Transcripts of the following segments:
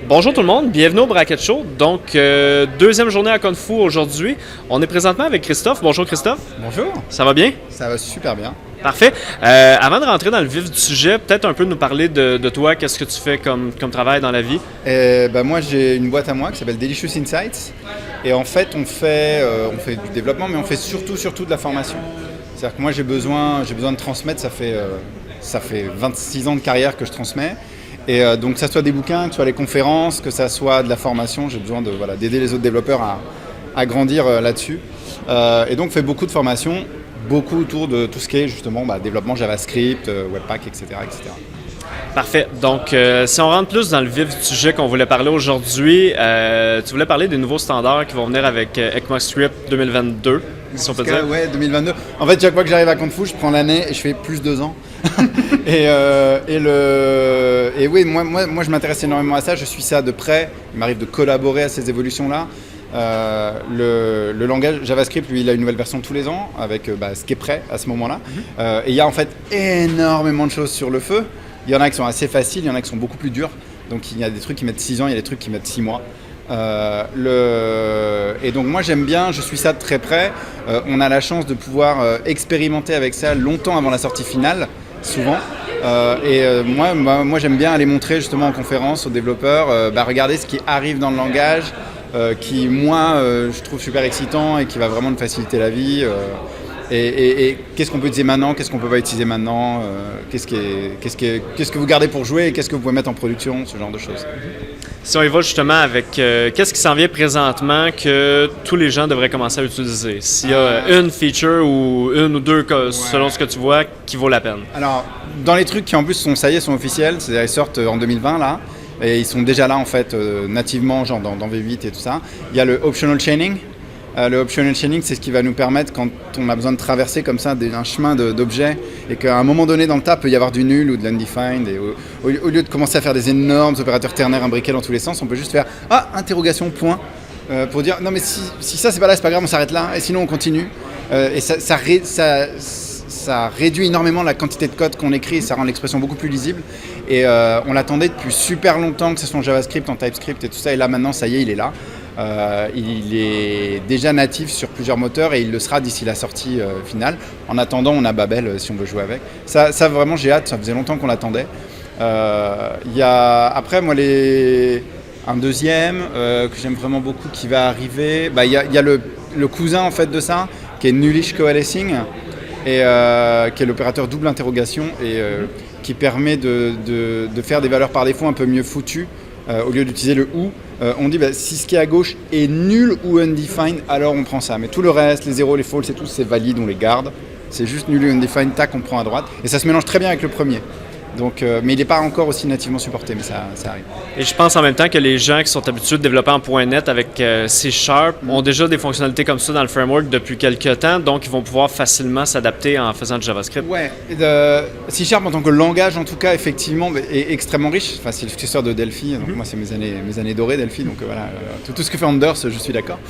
Bonjour tout le monde, bienvenue au Bracket Show. Donc, deuxième journée à Kung Fu aujourd'hui. On est présentement avec Christophe. Bonjour Christophe. Bonjour. Ça va bien? Ça va super bien. Parfait. Avant de rentrer dans le vif du sujet, peut-être un peu nous parler de toi, qu'est-ce que tu fais comme travail dans la vie? Moi, j'ai une boîte à moi qui s'appelle Delicious Insights. Et en fait, on fait du développement, mais on fait surtout de la formation. C'est-à-dire que moi, j'ai besoin de transmettre. Ça fait 26 ans de carrière que je transmets. Et donc, que ça soit des bouquins, que ce soit les conférences, que ça soit de la formation, j'ai besoin d'aider les autres développeurs à grandir là-dessus. Et donc, on fait beaucoup de formations, beaucoup autour de tout ce qui est justement développement JavaScript, Webpack, etc. Parfait. Donc, si on rentre plus dans le vif du sujet qu'on voulait parler aujourd'hui, tu voulais parler des nouveaux standards qui vont venir avec ECMAScript 2022, si on peut dire. Ouais, 2022. En fait, chaque fois que j'arrive à Kung Fu, je prends l'année et je fais plus 2 ans. et oui, moi, je m'intéresse énormément à ça. Je suis ça de près. Il m'arrive de collaborer à ces évolutions-là. Le langage JavaScript, lui, il a une nouvelle version tous les ans avec ce qui est prêt à ce moment-là. Et il y a en fait énormément de choses sur le feu. Il y en a qui sont assez faciles, il y en a qui sont beaucoup plus durs. Donc il y a des trucs qui mettent 6 ans, il y a des trucs qui mettent 6 mois. Et donc moi j'aime bien, je suis ça de très près. On a la chance de pouvoir expérimenter avec ça longtemps avant la sortie finale, souvent. Moi j'aime bien aller montrer justement en conférence aux développeurs, regardez ce qui arrive dans le langage, qui moi je trouve super excitant et qui va vraiment nous faciliter la vie. Et qu'est-ce qu'on peut utiliser maintenant, qu'est-ce qu'on peut pas utiliser maintenant, qu'est-ce que vous gardez pour jouer et qu'est-ce que vous pouvez mettre en production, ce genre de choses. Si on y va justement avec qu'est-ce qui s'en vient présentement que tous les gens devraient commencer à utiliser, s'il y a une feature ou une ou deux, selon ce que tu vois, qui vaut la peine. Alors, dans les trucs qui en plus sont officiels, c'est-à-dire ils sortent en 2020 là, et ils sont déjà là en fait nativement, genre dans V8 et tout ça, il y a le optional chaining. Le optional chaining, c'est ce qui va nous permettre, quand on a besoin de traverser comme ça un chemin d'objets et qu'à un moment donné dans le tas, peut y avoir du nul ou de l'undefined. Et au lieu de commencer à faire des énormes opérateurs ternaires imbriqués dans tous les sens, on peut juste faire « Ah, interrogation, point » pour dire « Non mais si ça c'est pas là, c'est pas grave, on s'arrête là et sinon on continue. » Et ça réduit énormément la quantité de code qu'on écrit et ça rend l'expression beaucoup plus lisible. Et on l'attendait depuis super longtemps, que ce soit en JavaScript, en TypeScript et tout ça. Et là maintenant, ça y est, il est là. Il est déjà natif sur plusieurs moteurs et il le sera d'ici la sortie finale. En attendant, on a Babel si on veut jouer avec. Ça vraiment, j'ai hâte. Ça faisait longtemps qu'on l'attendait. Y a après, moi, un deuxième que j'aime vraiment beaucoup qui va arriver. Il y a le cousin en fait de ça, qui est Nullish Coalescing et qui est l'opérateur double interrogation et qui permet de faire des valeurs par défaut un peu mieux foutues. Au lieu d'utiliser le ou, on dit si ce qui est à gauche est nul ou undefined, alors on prend ça. Mais tout le reste, les zéros, les false et tout, c'est valide, on les garde. C'est juste nul et undefined, tac, on prend à droite. Et ça se mélange très bien avec le premier. Donc, mais il n'est pas encore aussi nativement supporté, mais ça arrive. Et je pense en même temps que les gens qui sont habitués de développer en .NET avec C# ont déjà des fonctionnalités comme ça dans le framework depuis quelques temps, donc ils vont pouvoir facilement s'adapter en faisant du JavaScript. Ouais, C# en tant que langage en tout cas, effectivement, est extrêmement riche. Enfin, c'est le successeur de Delphi, donc moi c'est mes années dorées Delphi, donc voilà, tout ce que fait Anders, je suis d'accord.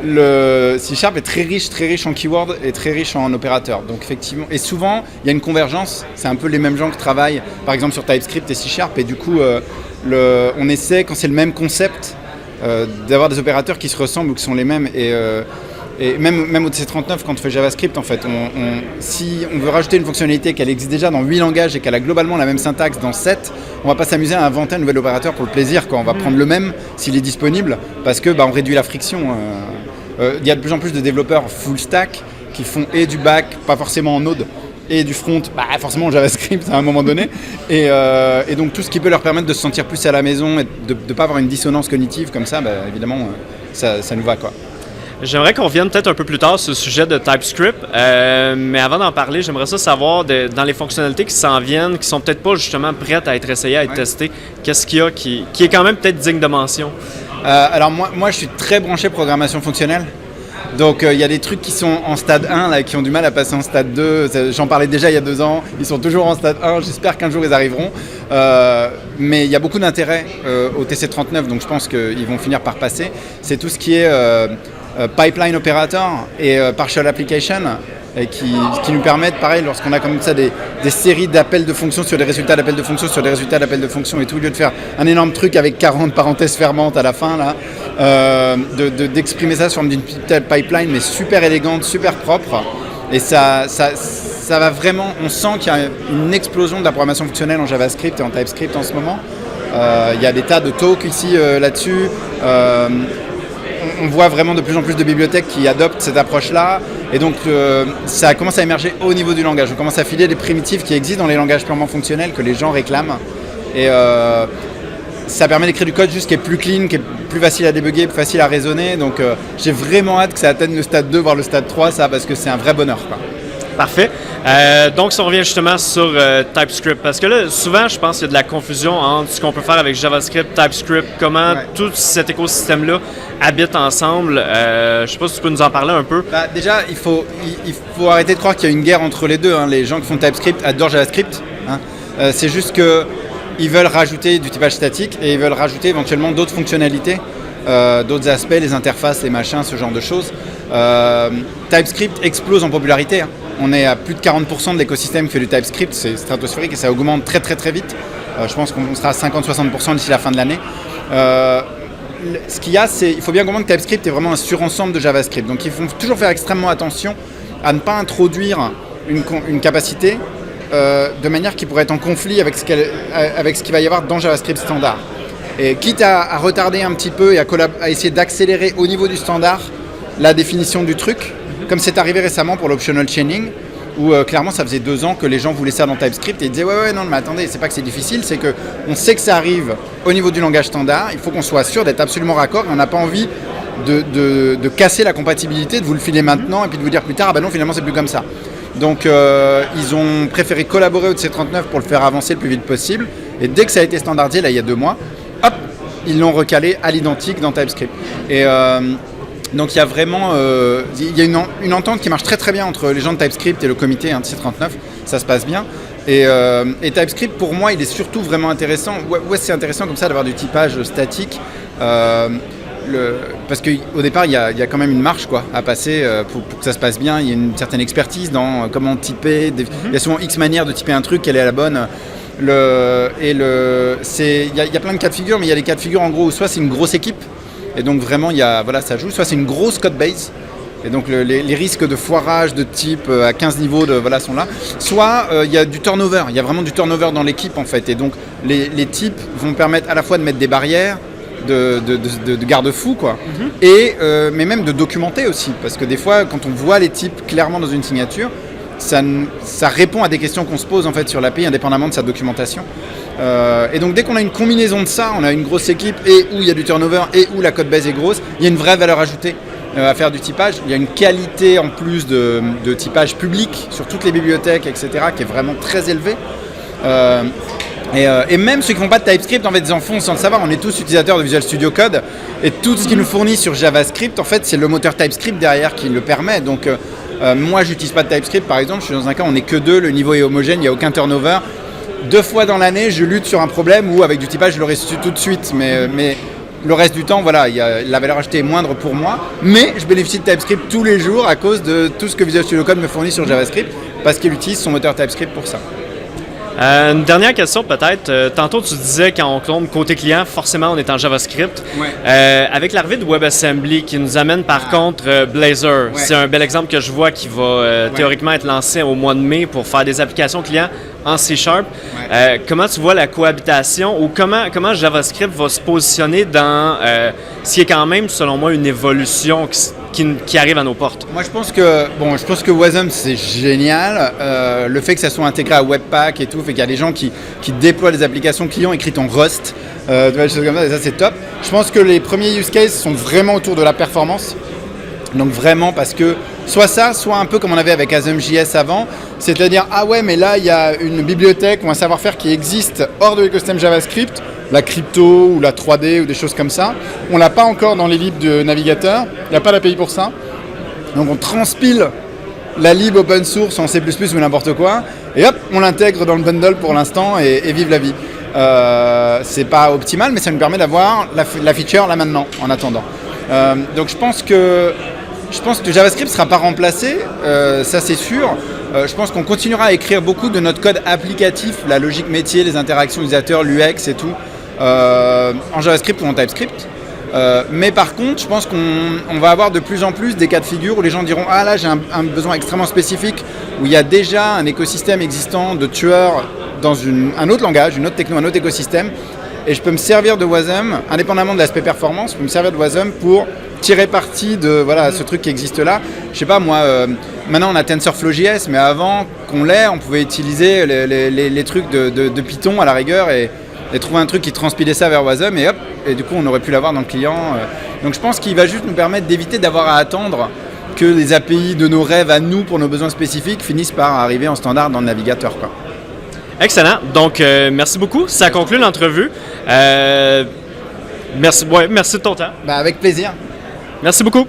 Le C# est très riche en keywords et très riche en opérateurs. Donc effectivement, et souvent il y a une convergence. C'est un peu les mêmes gens qui travaillent, par exemple sur TypeScript et C#. Et du coup, on essaie quand c'est le même concept d'avoir des opérateurs qui se ressemblent ou qui sont les mêmes. Et même au TC39, quand on fait JavaScript, en fait, si on veut rajouter une fonctionnalité qu'elle existe déjà dans 8 langages et qu'elle a globalement la même syntaxe dans 7, on va pas s'amuser à inventer un nouvel opérateur pour le plaisir. On va prendre le même s'il est disponible parce que on réduit la friction. Il y a de plus en plus de développeurs full stack qui font et du back, pas forcément en Node, et du front, forcément en JavaScript à un moment donné. Et donc tout ce qui peut leur permettre de se sentir plus à la maison et de ne pas avoir une dissonance cognitive comme ça, évidemment, ça nous va quoi. J'aimerais qu'on revienne peut-être un peu plus tard sur le sujet de TypeScript, mais avant d'en parler, j'aimerais savoir dans les fonctionnalités qui s'en viennent, qui sont peut-être pas justement prêtes à être essayées, à être testées, qu'est-ce qu'il y a qui est quand même peut-être digne de mention? Alors moi je suis très branché programmation fonctionnelle. Donc il y a des trucs qui sont en stade 1 là, qui ont du mal à passer en stade 2. J'en parlais déjà il y a 2 ans, ils sont toujours en stade 1, j'espère qu'un jour ils arriveront. Mais il y a beaucoup d'intérêt au TC39, donc je pense qu'ils vont finir par passer. C'est tout ce qui est pipeline operator et partial application. et qui nous permettent, pareil, lorsqu'on a comme ça des séries d'appels de fonctions sur des résultats d'appels de fonctions sur des résultats d'appels de fonctions et tout, au lieu de faire un énorme truc avec 40 parenthèses fermantes à la fin, là, d'exprimer ça sous forme d'une pipeline, mais super élégante, super propre. Et ça va vraiment, on sent qu'il y a une explosion de la programmation fonctionnelle en JavaScript et en TypeScript en ce moment. Il y a des tas de talks ici là-dessus. On voit vraiment de plus en plus de bibliothèques qui adoptent cette approche-là. Et donc, ça commence à émerger au niveau du langage. On commence à filer des primitives qui existent dans les langages purement fonctionnels que les gens réclament. Et ça permet d'écrire du code juste qui est plus clean, qui est plus facile à débugger, plus facile à raisonner. Donc, j'ai vraiment hâte que ça atteigne le stade 2, voire le stade 3, ça, parce que c'est un vrai bonheur, quoi. Parfait. Donc, si on revient justement sur TypeScript, parce que là, souvent, je pense qu'il y a de la confusion entre ce qu'on peut faire avec JavaScript, TypeScript, comment tout cet écosystème-là habite ensemble. Je ne sais pas si tu peux nous en parler un peu. Déjà, il faut arrêter de croire qu'il y a une guerre entre les deux. Hein. Les gens qui font TypeScript adorent JavaScript. Hein. C'est juste qu'ils veulent rajouter du typage statique et ils veulent rajouter éventuellement d'autres fonctionnalités, d'autres aspects, les interfaces, les machins, ce genre de choses. TypeScript explose en popularité. Hein. On est à plus de 40% de l'écosystème qui fait du TypeScript, c'est stratosphérique et ça augmente très très très vite. Je pense qu'on sera à 50-60% d'ici la fin de l'année. Ce qu'il y a, c'est il faut bien comprendre que TypeScript est vraiment un surensemble de JavaScript. Donc il faut toujours faire extrêmement attention à ne pas introduire une capacité de manière qui pourrait être en conflit avec ce qu'il va y avoir dans JavaScript standard. Et quitte à retarder un petit peu et à essayer d'accélérer au niveau du standard la définition du truc, comme c'est arrivé récemment pour l'optional chaining, où clairement ça faisait 2 ans que les gens voulaient ça dans TypeScript et ils disaient ouais non mais attendez, c'est pas que c'est difficile, c'est qu'on sait que ça arrive au niveau du langage standard, il faut qu'on soit sûr d'être absolument raccord et on n'a pas envie de casser la compatibilité, de vous le filer maintenant et puis de vous dire plus tard ah bah non finalement c'est plus comme ça. Donc ils ont préféré collaborer au C39 pour le faire avancer le plus vite possible et dès que ça a été standardisé là il y a 2 mois, hop, ils l'ont recalé à l'identique dans TypeScript. Et donc il y a vraiment il y a une entente qui marche très très bien entre les gens de TypeScript et le comité de C39, ça se passe bien. Et TypeScript pour moi il est surtout vraiment intéressant. Ouais, c'est intéressant comme ça d'avoir du typage statique. Parce qu'au départ il y a quand même une marche à passer pour que ça se passe bien. Il y a une certaine expertise dans comment typer. Il y a souvent X manières de typer un truc, quelle est la bonne. Il y a plein de cas de figure, mais il y a des cas de figure en gros où soit c'est une grosse équipe. Et donc vraiment, ça joue. Soit c'est une grosse code base, et donc les risques de foirage de type à 15 niveaux sont là. Soit il y a du turnover, il y a vraiment du turnover dans l'équipe en fait. Et donc les types vont permettre à la fois de mettre des barrières, de garde-fous, mais même de documenter aussi. Parce que des fois, quand on voit les types clairement dans une signature, ça répond à des questions qu'on se pose en fait sur l'API indépendamment de sa documentation. Et donc dès qu'on a une combinaison de ça, on a une grosse équipe et où il y a du turnover et où la code base est grosse, il y a une vraie valeur ajoutée à faire du typage. Il y a une qualité en plus de typage public sur toutes les bibliothèques, etc., qui est vraiment très élevée. Et même ceux qui ne font pas de TypeScript, en fait, ils en font sans le savoir. On est tous utilisateurs de Visual Studio Code et tout ce qui nous fournit sur JavaScript, en fait, c'est le moteur TypeScript derrière qui le permet. Donc moi, j'utilise pas de TypeScript, par exemple. Je suis dans un cas où on n'est que 2, le niveau est homogène, il n'y a aucun turnover. 2 fois dans l'année, je lutte sur un problème où avec du typage, je l'aurais su tout de suite. Mais le reste du temps, la valeur ajoutée est moindre pour moi. Mais je bénéficie de TypeScript tous les jours à cause de tout ce que Visual Studio Code me fournit sur JavaScript parce qu'il utilise son moteur TypeScript pour ça. Une dernière question peut-être. Tantôt, tu disais quand on clone côté client, forcément, on est en JavaScript. Ouais. Avec l'arrivée de WebAssembly qui nous amène par contre Blazor, c'est un bel exemple que je vois qui va théoriquement être lancé au mois de mai pour faire des applications clients en C#. Comment tu vois la cohabitation ou comment JavaScript va se positionner dans ce qui est quand même, selon moi, une évolution qui arrive à nos portes? Moi, je pense que Wasm, c'est génial. Le fait que ça soit intégré à Webpack et tout, fait qu'il y a des gens qui déploient des applications clients écrites en Rust, des choses comme ça, et ça, c'est top. Je pense que les premiers use cases sont vraiment autour de la performance. Donc vraiment parce que soit ça, soit un peu comme on avait avec Asm.js avant, c'est-à-dire ah ouais mais là il y a une bibliothèque ou un savoir-faire qui existe hors de l'écosystème JavaScript, la crypto ou la 3D ou des choses comme ça. On l'a pas encore dans les libs de navigateur, il n'y a pas d'API pour ça. Donc on transpile la lib open source en C++ ou n'importe quoi et hop on l'intègre dans le bundle pour l'instant et vive la vie. C'est pas optimal mais ça nous permet d'avoir la feature là maintenant en attendant. Donc je pense que Je pense que JavaScript ne sera pas remplacé, ça c'est sûr. Je pense qu'on continuera à écrire beaucoup de notre code applicatif, la logique métier, les interactions utilisateurs, l'UX et tout, en JavaScript ou en TypeScript. Mais par contre, je pense qu'on va avoir de plus en plus des cas de figure où les gens diront « Ah là, j'ai un besoin extrêmement spécifique, où il y a déjà un écosystème existant de tueurs dans un autre langage, une autre techno, un autre écosystème, et je peux me servir de Wasm, indépendamment de l'aspect performance, je peux me servir de Wasm pour tirer parti de ce truc qui existe là. Je sais pas, moi, maintenant on a TensorFlow.js, mais avant qu'on l'ait, on pouvait utiliser les trucs de Python à la rigueur et trouver un truc qui transpilait ça vers Wasm et hop, et du coup on aurait pu l'avoir dans le client. Donc je pense qu'il va juste nous permettre d'éviter d'avoir à attendre que les API de nos rêves à nous pour nos besoins spécifiques finissent par arriver en standard dans le navigateur, quoi. Excellent. Donc, merci beaucoup. Ça conclut l'entrevue. Merci de ton temps. Avec plaisir. Merci beaucoup.